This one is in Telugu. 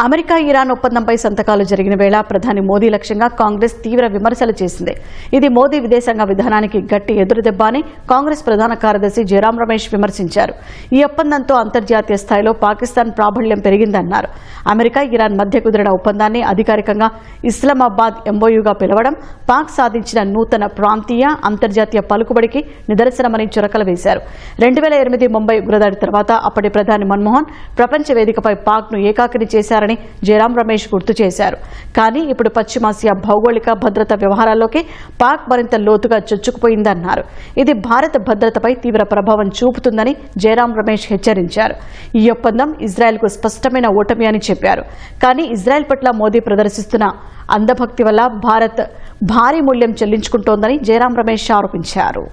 అమెరికా ఇరాన్ ఒప్పందంపై సంతకాలు జరిగిన వేళ ప్రధాని మోదీ లక్ష్యంగా కాంగ్రెస్ తీవ్ర విమర్శలు చేసింది. ఇది మోదీ విదేశాంగ విధానానికి గట్టి ఎదురుదెబ్బ అని కాంగ్రెస్ ప్రధాన కార్యదర్శి జయరాం రమేష్ విమర్శించారు. ఈ ఒప్పందంతో అంతర్జాతీయ స్థాయిలో పాకిస్తాన్ ప్రాబల్యం పెరిగిందన్నారు. అమెరికా ఇరాన్ మధ్య కుదిరిన ఒప్పందాన్ని అధికారికంగా ఇస్లామాబాద్ ఎంఓయూగా పిలవడం పాక్ సాధించిన నూతన ప్రాంతీయ అంతర్జాతీయ పలుకుబడికి నిదర్శనమని చురకలు వేశారు. 2008 ముంబై ఉగ్రదాడి తర్వాత అప్పటి ప్రధాని మన్మోహన్ ప్రపంచ వేదికపై పాక్ను ఏకాకిని చేశారని జయరాం రమేష్ గుర్తు చేశారు. కానీ ఇప్పుడు పశ్చిమాసియా భౌగోళిక భద్రత వ్యవహారాల్లోకి పాక్ మరింత లోతుగా చొచ్చుకుపోయిందన్నారు. ఇది భారత భద్రతపై తీవ్ర ప్రభావం చూపుతుందని జయరాం రమేష్ హెచ్చరించారు. ఈ ఒప్పందం ఇజ్రాయెల్కు స్పష్టమైన ఓటమి అని చెప్పారు. కానీ ఇజ్రాయెల్ పట్ల మోదీ ప్రదర్శిస్తున్న అంధభక్తి వల్ల భారత్ భారీ మూల్యం చెల్లించుకుంటోందని జయరాం రమేష్ ఆరోపించారు.